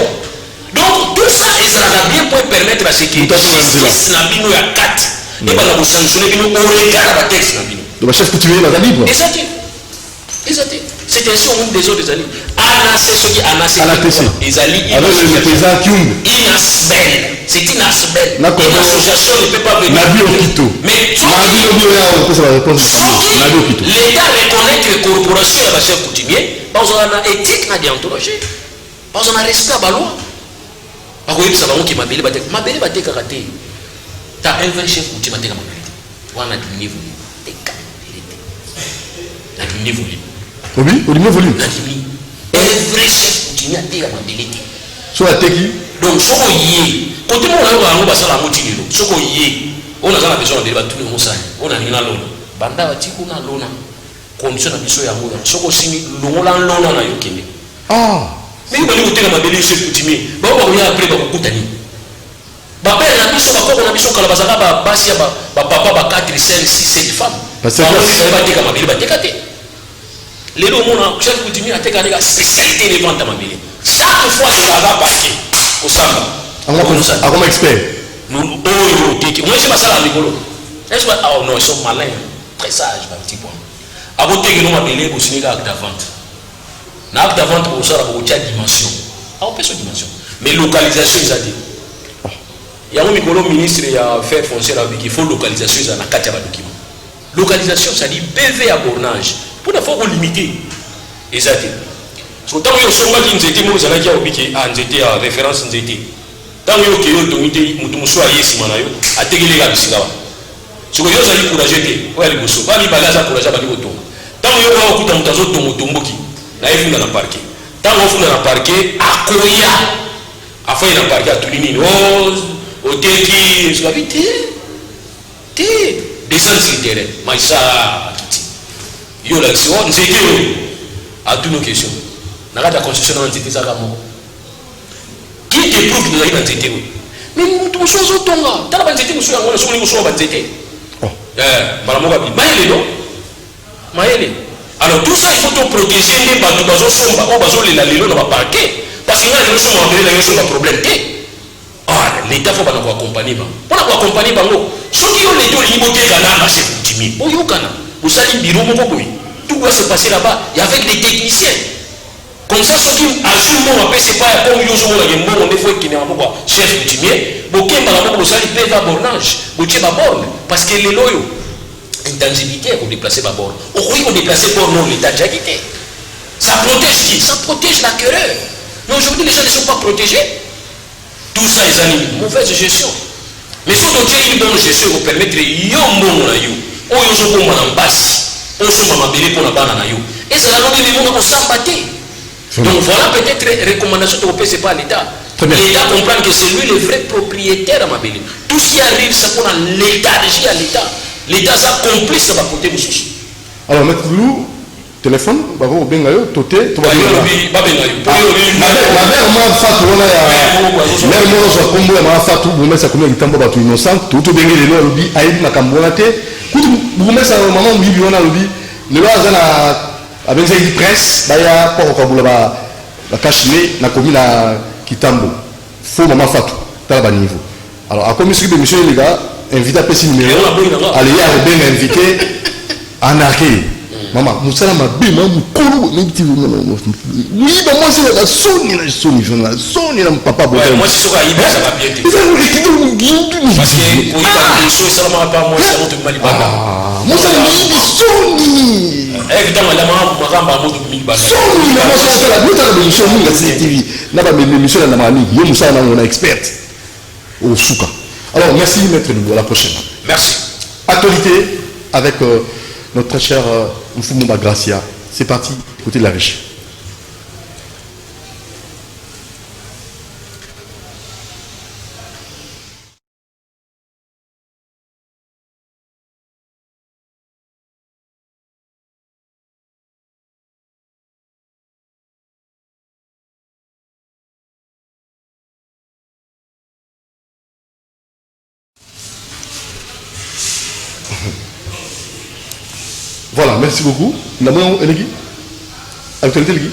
donc tout ça ezalaka bien pour permettre à ce que justice na bino ya kati ebala kosanctionne bino au regard ya batexte na bino le chef coutumier dans la libre. Exactement. C'est ainsi au monde des autres années. Anacé, ce qui anacé. Avec le président Kyung. Inasbel. C'est Inasbel. Une association ne peut pas venir. Nabi Okito. Mais l'État reconnaît que les corporations et les chefs coutumiers, parce qu'on a éthique, na déontologie, parce qu'on a respect à la loi. Parce que ça va qui m'appelle Mabélé va te karaté. T'as un vrai chef coutumier qui m'a dit. On a du niveau. On a du niveau. Oui, au niveau volume. Un vrai chef coutumier a été à Mabélé. Soit à Teki. Donc, ce qu'on y est, quand on a un bassin à moitié, ce qu'on y est, on a besoin de débattre tout le monde. On a une lone. Banda va dire qu'on a lone. Condition à biso ya moula. Ce qu'on signe, l'on a lone à yokene. Ah. Mais il va nous dire Mabélé chef coutumier. Bah, on va après, bah, Koutani. Bah, père, la biso, bah, on a biso, Kalabazaka, bah, Basia, bah, papa, bah, 4, 5, 6, 7 femmes. Parce que les deux monde chef coutumier a été la spécialité des ventes à Mabélé. Chaque fois il va parquer au samba. Ah, comme expert. Nous, moi je passe à la rigolo. Est-ce que oh non, ils sont malins, très sages, un petit point. À côté que nous Mabélé pour signer l'acte de vente. L'acte de vente pour ça pour chaque dimension. Ah, on peut cette dimension. Mais localisation ils a dit. Il y a un micro ministre et a fait foncière avec il faut localisation ils a la carte de document. Localisation ça dit PV à bornage. Pour ne pas limiter. Exactement. So tant que somba qui nous était nous allons dire au biquet ah nous était à référence nous était tant que yo domité mutumu so aye simana yo ategele ga bisika ba so ko yo za courage te o ya liboso ba ni balaza courage ba ni boto tant que yo ba okuta mutazo tomboki na ifunda na parquet tant que funda na parquet akoya afai na parquet atulini o teki so habité te descendre sur terrain maïsa yo la si on était à toutes nos questions. Dans la constitution de l'entité, ça qui te prouve que nous avons une entité? Mais nous sommes au Tonga. Dans la entité, nous sommes en entité. Alors tout ça, il faut protéger les bateaux, les parquet. Parce que nous sommes en problème. L'État faut pas nous accompagner. Pour nous accompagner, ceux qui ont les libertés, c'est timide. Vous savez, bureau, tout doit se passer là-bas. Et avec des techniciens. Comme ça, ceux qui assument un peu, c'est pas comme ils ont un faut qu'il y ait un chef coutumier, beaucoup de peuvent à bornage, beaucoup à borne, parce que les loyaux, intangibilité pour déplacer ma borne. Au oui, on déplace borne, non, l'État déjà quitté. Ça protège qui? Ça protège la querelle. Mais aujourd'hui, les gens ne sont pas protégés. Tout ça, ils ont une mauvaise gestion. Mais si on a une bonne gestion, vous permettre de on en basse, on se met pour la banane. Et c'est la langue du monde qu'on s'embattait. Donc voilà peut-être recommandation de c'est pas l'État. L'État comprend que c'est lui le vrai propriétaire à Mabélé. Tout ce qui arrive, c'est pour l'énergie à l'État. L'État ça complice, ça va côté de souci. Alors maintenant, téléphone, bako bengayo, toté, to ba bengayo. Ma mère m'a fait tout là. Mère moi so kombo m'a fait tout, vous ça comme kitambo ba tout innocent, tout bengele lo lobi ayi na kambona te. Kutu vous ça maman oui biona lobi. Le bazana avec une presse, baya pour kabula ba kashine na komi na kitambo. Faut maman Fatou, dans le niveau. Alors à comme monsieur les gars, invité à petit numéro, allez à bien invité en arcade. Maman, nous sommes à bien, maman, oui, mais moi c'est la Sony, papa. Moi c'est sur Aïba, ça va bien. Parce que pour y ça ça va pas moi, ça monte mal. Moi c'est Sony. Évidemment, la maman, ma monte mille balles. Sony, la moi c'est la lutte à la émission de la CTV. N'a pas mes émissions dans la manie, yo nous ça on a expert. Au Souka. Alors merci maître Lugo, à la prochaine. Merci. Actualité avec notre très cher Mfumumba Gracia. C'est parti, écoutez la riche. Voilà, merci beaucoup. Nous avons une actualité.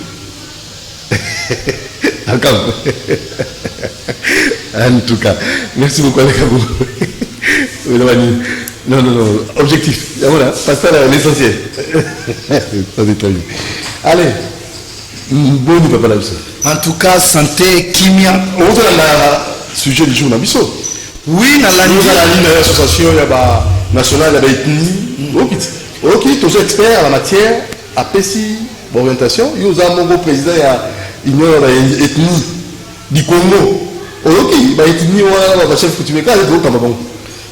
En tout cas, merci beaucoup, Alekabou. Non, objectif. Voilà, passe à l'essentiel. Ça c'est très bien. Allez, bon, papa là. En tout cas, santé, kimia. On va le sujet du jour, Nabiso. Oui, dans la l'association nationale de l'ethnie. Ok, tous les experts en la matière, à PESI, orientation. Il y a un président de l'Union de l'ethnie du Congo. Ok, l'ethnie, le chef coutumier, c'est le Cameroun.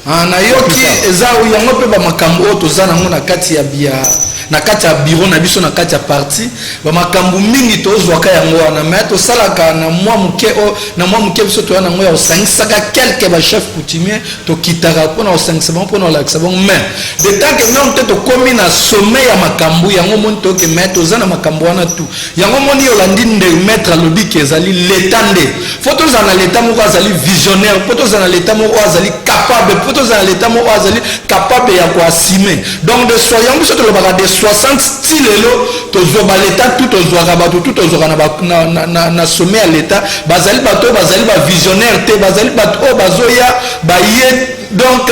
nayoki eza yango mpe bamakambo oyo toza nango na kati ya biro na biso na kati ya parti bamakambo mingi tozwaka yango wana me tosalaka na mwa moke biso toya nango ya kosangisaka quelque bachef coutumier tokitaka mpona kosangisa bango mpona kolakisa bango me de tant que non te tokómi na sommet ya makambo yango moni toyoke me toza na makambo wana tu yango moni olandi nde maître alobi ke ezali leta nde fo tozala na leta moko azali visionnaire mpo tozala na leta moko azali capable mpo tozala na leta moko azali capable ya koassume donc de soyons biso tolobaka de 60 style lelo tozwa leta tout tozwaka bato tout tozwaka na sommet ya leta bazali bato oyo bazali bavisionnaire te bazali bato oyo bazoya baye donc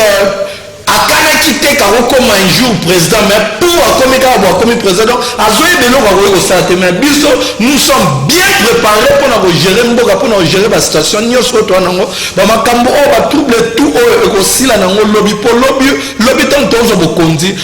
akanaki te kakokoma un jour président mais pour akomi kaka bo akomi président donc azoye beloko akoki kosala te mais biso nous sommes bien préparés mpona kogere mboka mpona kogere basituation nyonso oyo toa nango bamakambo oyo batrouble tout oyo ekosila nango lobi mpo lobi ntango tozwa bokonzi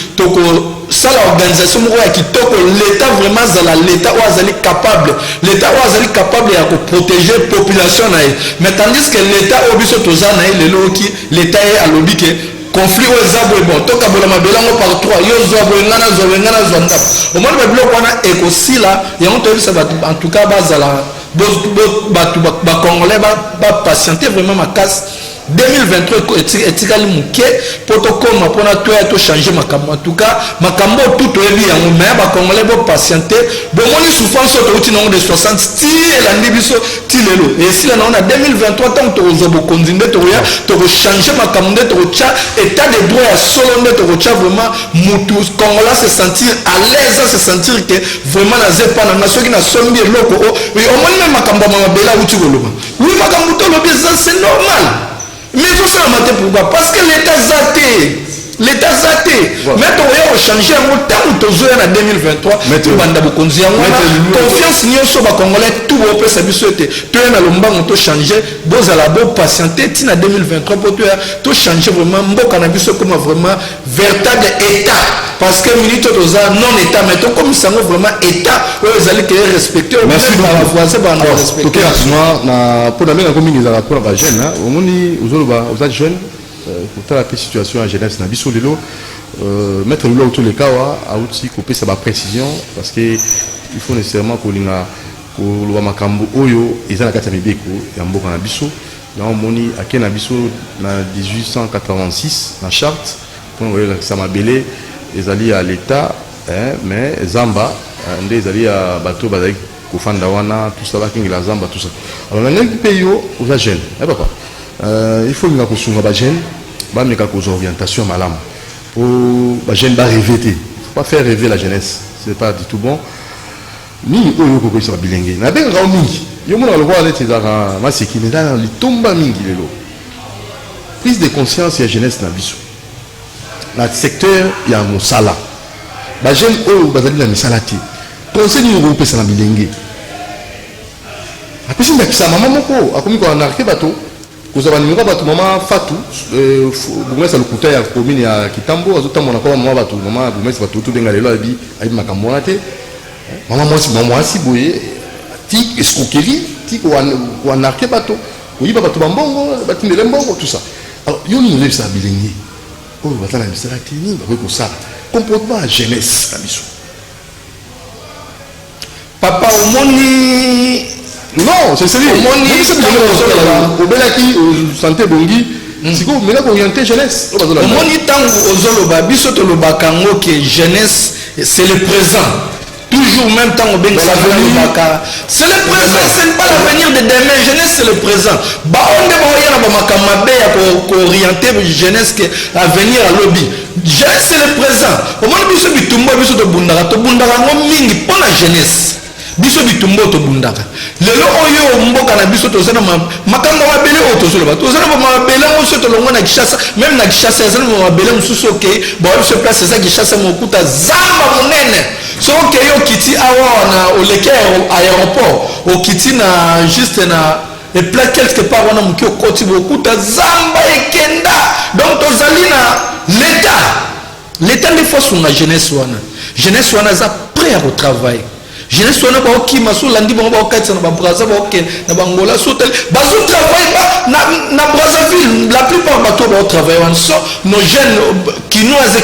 sala organisation moko ya kitoko l'état vraiment azala l'état oyo azali capable l'état oyo azali capable ya koprotéger population na ye mais tandis que l'état oyo biso toza na ye lelo oki l'état ye alobi ke conflit oyo eza boye bon tokabola mabele yango par 3 yo zwa boye nga nazwa boye nga nazwa ndako omoni babiloko wana ekosila yango toyebisa bato en tout cas bazala bato bacongolais bapatiente vraiment makasi 2023 etikali moke mpo tokóma mpona toya tochange makambo en tout cas makambo tout toyebi yango me bacongolais bopatiente bomoni souffrance oyo touti nango de 60 ti elandi biso ti lelo esila nango na 2023 ntango tokozwa bokonzi nde tokoya tokochange makambo nde tokotya état de droit ya solo nde tokotya vraiment mutu congolais se sentir à l'aise se sentir ke vraiment naza epa nanga soki nasombi eloko omoni me makambo ya mabele awuti koloba wi makambo tolobi eza c'est normal mais tout ça m'a pourquoi parce que l'état zaté mais toya kochanger yango ntango tozoya na 2023 tobanda bokonzi yango confiance nyonso bacongolais tout bopesa biso ete toya na lombango tochange bozala bopatiente ntina 2023 mpo toya tochange vraiment mboka na biso ekoma vraiment véritable état parce que minute toza non état mais tokomisa yango vraiment état oyo ezali ke respecté bavoisin bana respecté mpona ndenge yango mingi ezalaka mpona bajeune omoni ozoloba oza jeune kotala mpe situation ya jeunesse na biso lelo maître lelo auto lekawa auti kopesa baprécision parce que il faut nécessairement kolinga koloba makambo oyo eza na kati ya mibeko ya mboka na biso na omoni ake na biso na 1886 na charte mpona koyelakisa mabele ezali ya l'état mais zamba nde ezali ya bato bazali kofanda wana tout ça bakengela zamba tout ça alors nangai mpe yo oza jeune papa il faut linga kosunga bajeune bameka kozwa orientation malamu po bajeune barêve te faut pas faire rêver la jeunesse c'est pas du tout bon nini oyo kokoyisa babilenge nabengaka o mingi yo monaka lokola neti ezalaka masekini eza na litomba mingi lelo prise de conscience ya jeunesse na biso na secteur ya mosala bajeune oyo bazali na misala te conseil nini okopesa na bilenge apesi ndakisa mama moko akomi koanarke bato kozala nimero bato mama Fatou bungesa lokuta ya commune ya Kitambo azotamona kwa mama bato mama bungesa bato to benga lelo abi ayi makambo wana te mama mwasi boye ti escroquerie ti ko anarke bato oyiba bato bambongo batindele mbongo tout ça alors yo ni nzeba bilengi oyo batala misala te ni bakoki kosala comportement ya jeunesse na biso papa omoni non c'est sérieux obelaki santé bongi siko mena orienté jeunesse omoni ntango ozoloba biso tolobaka ngo ke jeunesse c'est le présent toujours même temps obengisa lobaka c'est le présent c'est pas l'avenir de demain jeunesse c'est le présent baonde baoya na bamakambo mabe ya koorienter jeunesse ke avenir alobi jeunesse c'est le présent omoni biso bitumba biso tobundaka ngo mingi mpona jeunesse biso bitumba tobundaka lelo oyo mboka na biso tozana makambo mabele oyo tozoloba tozana mabele oyo tolongo na Kinshasa même na Kinshasa ezana mabele mususu okay ba biso place eza Kinshasa mokuta zamba monene so okay yo kiti awa na oleke aéroport okiti na juste na et plat quelque part wana muki okoti bokuta zamba ekenda donc tozali na l'état des forces na jeunesse wana za prêt à retravailler jeunesse wana ba okima so landi ba okatsa na ba Brazza ba ok na bangola so tel bazo travailler na Brazzaville la plupart bato ba travailler wan so nos jeunes quinoises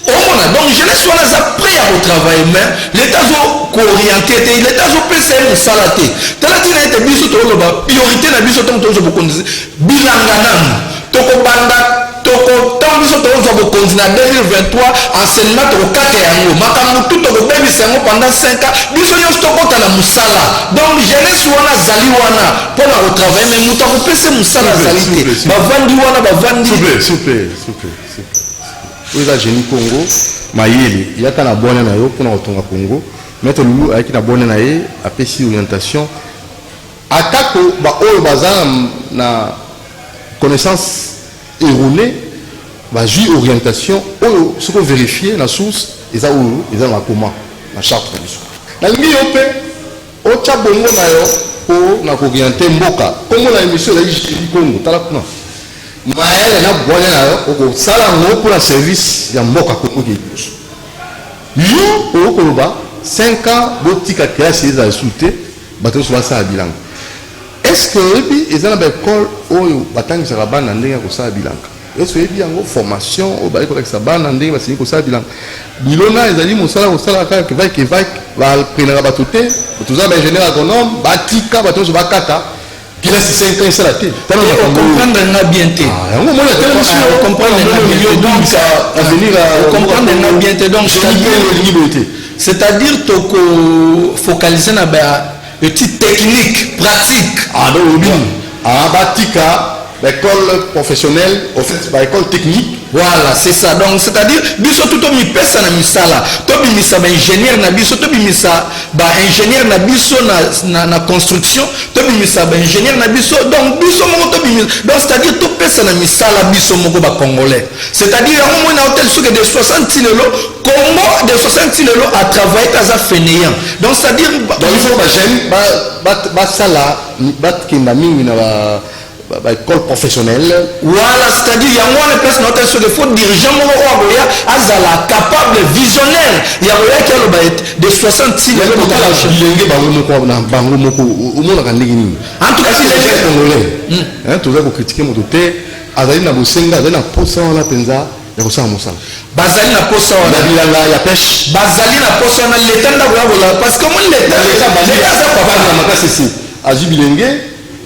on donc jeunesse wana za prêt à retravailler mais l'état zo orienté l'état zo pesa mo salate talati na ete biso to loba priorité na biso to zo bokonzi bilanga nan to ko banda toko biso tozo bokonzi na 2023 enseignement to kaka yango makambo tout to bebisa yango pendant 5 ans biso nyonso tokota na musala donc jeunesse wana zali wana pour na retravailler mais muta ko pesa musala zalité bavandi wana bavandi super oza génie Congo mayele yaka na bwana na yo pour na otonga Congo maître Lulu ayaki na bwana na ye apesi orientation atako ba oyo baza na connaissance erronée va jouer orientation oyo soko vérifier la source eza oyo eza na comment na charte biso na ngi yo pe o cha bongo na yo po na ko orienter mboka comme na émission la Génie Congo tala kuna maele na bwana na yo ko sala ngo pour la service ya mboka Congo ki yo o ko ba 5 ans botika classe eza souté bato so ba sa bilanga est-ce que ebi ezana ba école oyo batangisa bana ndenge ko sa bilanga est-ce que ebi yango formation o ba ko sa bana ndenge ba sini ko sa bilanga bilona ezali mosala ko sala ka ke va ba prenera batote tuza ba ingénieur agronome batika bato so bakata kila 5 ans ça la tête comprendre na bien té yango mo la télévision comprendre na bien donc à venir à comprendre na bien té donc c'est-à-dire to ko focaliser na ba petite technique pratique batika l'école professionnelle au fait l'école technique voilà c'est ça donc c'est-à-dire biso tout mi pesa na misala to bimisa ba ingénieur na biso to bimisa ba ingénieur na biso na construction to bimisa ba ingénieur na biso donc biso moko to bimisa donc c'est-à-dire to pesa na misala biso moko ba congolais c'est-à-dire on mo na hôtel suke de 60 lelo Congo de 60 lelo a travaillé as fainéant donc c'est-à-dire donc il faut ba jeune ba sala ba kinda mingi na ba école professionnelle voilà c'est-à-dire il y a moins de place notre sur des faut dirigeant mo oya azala capable visionnaire il y a rien qui ba de 60 lelo ko tala bilenge bango moko omona ka ndenge nini en tout cas si les congolais hein tu vas critiquer mon doté azali na bosenga azali na posa wana penza ya kosala mosala bazali na posa wana bilanga ya pêche bazali na posa wana letanda bola parce que mon l'état ça papa na makasi si azu bilenge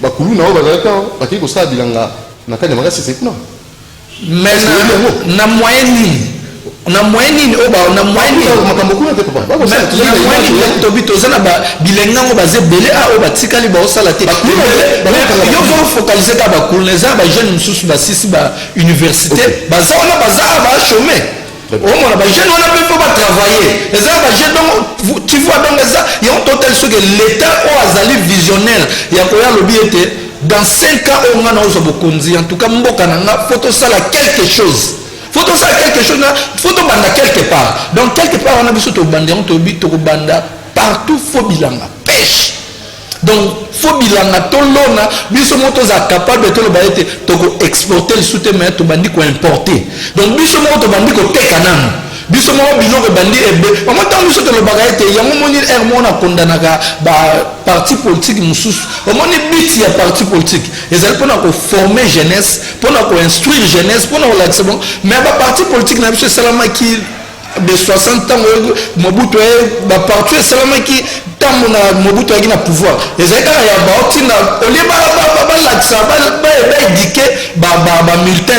bakulu na bazalaka bakiki kosala bilanga na kanya makasi c'est non mais na moyenne na moyenne oba na moyenne makambo kuna te papa na moyenne to bito zana ba bilenga ngo baze belé a oba tikali ba osala te yo zo focaliser ka bakulu na za ba jeune mususu ba sisi ba université baza ba chômer on a ba jeune on a pas pas travailler les ba jeune donc tu vois donc ça il y a un total sur que l'état o azali visionnaire ya ko ya lobi était dans 5 ans on a na bokonzi en tout cas mboka na photo ça quelque chose faut banda quelque part donc quelque part on a besoin de banda on to banda partout faut bilanga pêche donc faut bilanga to lona biso moto za capable de le baete to exporter le soute mais to bandi ko importer donc biso moto bandi ko teka nanu biso mo biloko bandi ebe en même temps biso to le bagaete yango moni ermo na kondanaka ba parti politique mususu au moni biti ya parti politique ezali pona ko former jeunesse pona ko instruire jeunesse pona ko la bon mais ba parti politique na biso salama ki de 60 ans Mobutu ba parti salama ki tambo na Mobutu na pouvoir ezali kaka ya baotina olie ba laksa ba éduquer ba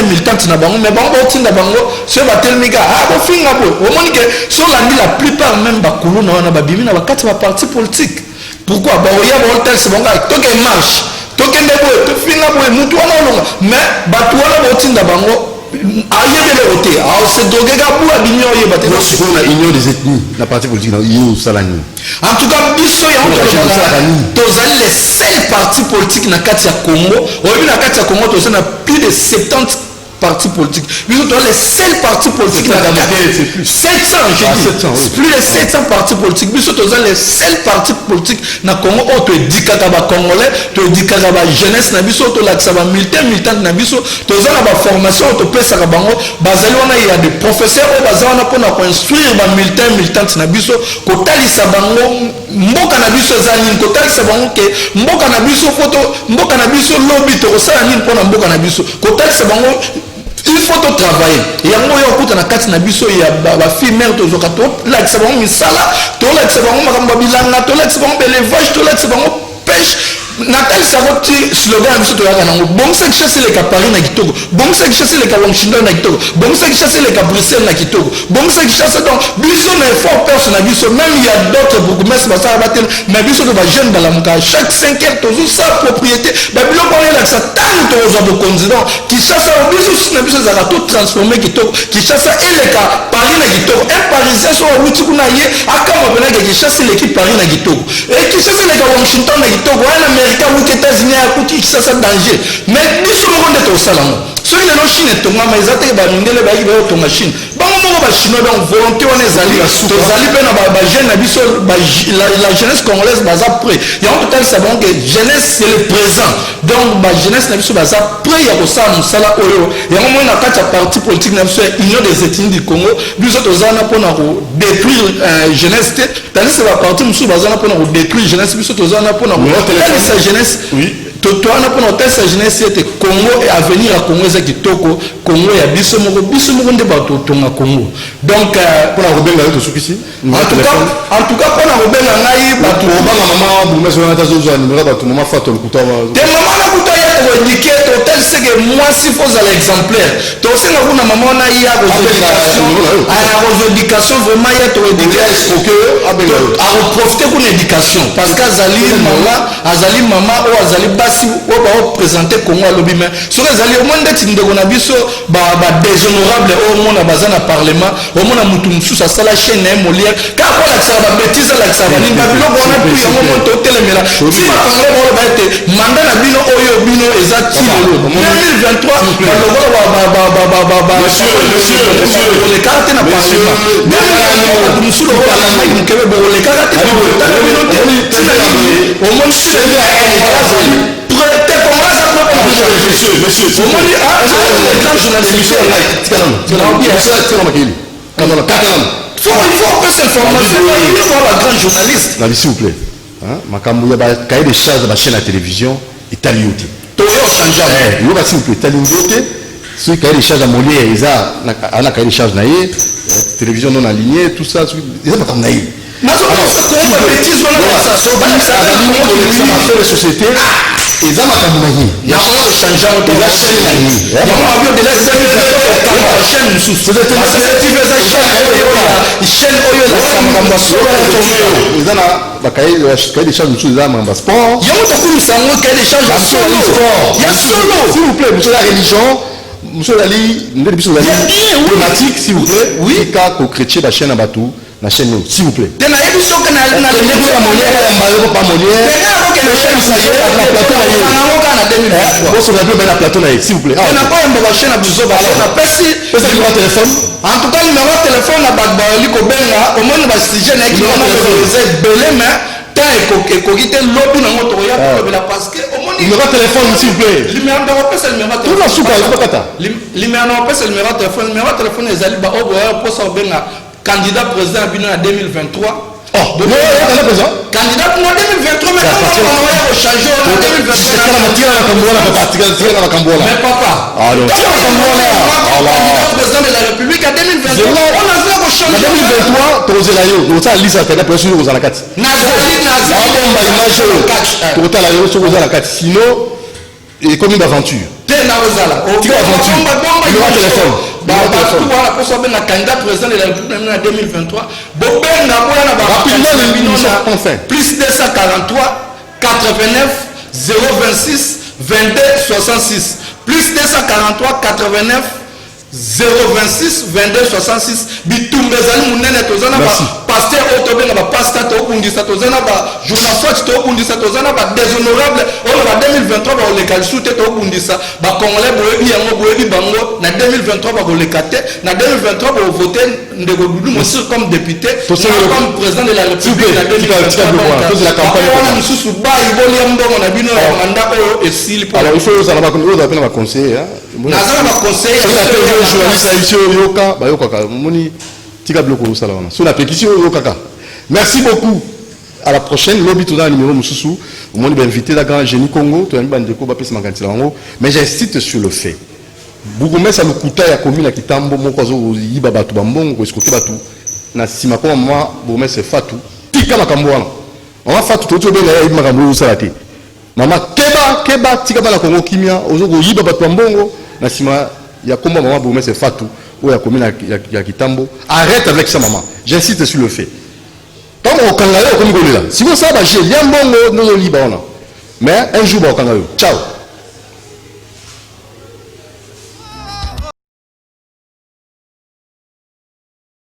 militant na bango mais bango baotinda bango so ba telmika bo finga bo omoni ke so landi la plupart même ba kulu na wana ba bimi na ba kati ba parti politique pourquoi ba oya ba hotel c'est bon to ke marche to ke ndebo to finga bo mutu wana longa mais ba to wana baotinda bango ayebele roté se droguer ga pour abinyo yeba te on a union des ethnies la partie politique yo salani en tout cas biso ya tozali les seuls partis politiques na kati ya Congo oyebi na kati ya Congo tozali na plus de 70 partis politiques. Nous sommes les seuls partis politiques. 700, plus de 700 partis politiques. Nous sommes les seuls partis politiques dans le Congo. Tu dis que tu es Congolais, tu dis que tu es jeunesse, tu es militant, tu as la formation, tu peux faire il y a des professeurs pour instruire les militants, militantes. Kotali Sabango, Mboka Nabiso Zanin, Kotali Sabango, Mboka Nabiso photo, Mboka Nabiso lobby, tu as pour Mboka Nabiso, Kotali Sabango. Il faut travailler. Il y a un moyen de faire des choses. Il y a des filles mères qui ont fait des sala, qui ont fait l'élevage, qui ont fait pêche. Nathalie Saroti slogan biso to yakana bon c'est chasser les Paris na Kitoko bon c'est chasser les Washington na Kitoko bon c'est chasser les Bruxelles na Kitoko bon c'est chasser donc biso na effort personnel biso même il y a d'autres bourgmestres ça va battre mais biso to ba jeune dans la muka chaque 5 heures toujours sa propriété ba bilo ko la ça tant to za de candidat qui chasse biso na biso za tout transformer Kitoko qui chasse eleka Paris na Kitoko un parisien so wuti kuna ye akama bena qui chasse l'équipe Paris na Kitoko et qui chasse les Washington na Kitoko aux États-Unis à côté ça c'est danger mais nous sommes en train de faire ça ceux qui sont Chine to ngama ezate ba mindele ba ibe to machine ba mo ba chinois donc volonté on ezali to zali pe na ba jeune na biso la jeunesse congolaise baza prêt il y a un total ça donc jeunesse c'est le présent donc ba jeunesse na biso baza prêt ya ko sa musala oyo ya mo na kati ya parti politique na biso union des ethnies du Congo biso to zana pona ko détruire jeunesse tandis que ba parti musu bazana pona ko détruire jeunesse biso to zana pona ko sa jeunesse oui toi on a pour notre jeunesse c'était Congo et avenir à Congo c'est kitoko Congo ya biso moko nde bato tonga Congo donc pour la robenga to sukisi en tout cas pour la robenga ngai bato banga mama bumeso na tazo zo numéro bato mama fato kuta te mama na kuta ya to indiquer to tel c'est que moi si faut à l'exemplaire to c'est na kuna mama na ya éducation vraiment ya to indiquer que à profiter pour l'éducation parce qu'azali mama ou azali si on va présenter Congo à l'objet mais sur les alliés au monde d'être na biso ba déshonorable au monde à bazana parlement au monde à mutumsu ça la chaîne molière car quoi la ça va bêtise la ça va ni ba bilo on a pu un moment hôtel mais si ma parler on va être mandat na bino oyo bino ezati 2023 ba monsieur les cartes na parlement mutumsu le parlement ni kebe bo les cartes au monde c'est monsieur, il faut passer l'information, il faut avoir la grande journaliste. S'il vous plaît, Makamouya, cahier des charges de la chaîne à télévision, italioté. S'il vous plaît, italioté. Ceux qui ont des charges à Molière, ils ont cahier des charges naïe, télévision non alignée, tout ça, ils ont pas comme naïe. Mais ça, les sociétés. Et ça m'a camouillé. Il y a un changement de la chaîne. Il y a un avion de la chaîne. S'il vous plaît, monsieur la religion, monsieur Lali, thématique, s'il vous plaît, oui, car au chrétien, la chaîne à Batou. La chaîne, s'il vous plaît. Il y a une chose que n'a pas s'il vous plaît. On n'a pas une chaîne à Bouzo, on a perçu. En tout cas, le numéro de téléphone à Bagbali Kobenga, au moins, si je n'ai pas belé, mais tant que Kogite lobby dans notre royaume, parce que au moins. Numéro de téléphone, s'il vous plaît. Le numéro de téléphone, les Aliba, pour ça, candidat président en 2023. Candidat en 2023, mais comment on va changer en 2023? Mais papa, candidat président de la République en 2023, on a vu qu'on change. En 2023, tu as liste à la pression aux alakats. Sinon, il est comme une aventure. Candidat président de la République en 2023. Plus 243 89 026 22 66. Plus 243 89 026 22 66 bitumba ezali munene tozana ba pasteur otobenga ba pasteur to bundisa tozana ba journaliste to bundisa tozana ba déshonorable on ba 2023 ba le kalsute to bundisa ba congolais boyebi yango boyebi bango na 2023 ba lekate na 2023 ba voter ndeko dudu monsieur comme député comme président de la république na 2023 c'est la campagne on mususu ba iboli mbongo na bino ya mandat oyo esili pour alors il faut ça va qu'on va conseiller hein nazana ba conseiller journaliste ici yoka ba yoka moni tika bloko sala wana sur la pétition yoka. Merci beaucoup. À la prochaine lobby tout dans le numéro mususu moni ba invité la grand génie Congo to yamba ndeko ba pesa makanti lango mais j'insiste sur le fait Bougomès a le kuta ya commune à Kitambo moko zo yiba batu bambongo ko escoter batu na sima ko mama Bougomès c'est fatu tika makambo wana on va fatu to be na yiba makambo sala te mama keba tika bala Congo kimia ozo ko yiba batu bambongo na sima ya komba maman Boumé c'est Fatou ou ya commune ya Kitambo. Arrête avec ça maman. J'insiste sur le fait. Quand on kangale comme golela. Si vous savez j'ai bien bon nous liba on. Mais un jour on kangale. Ciao.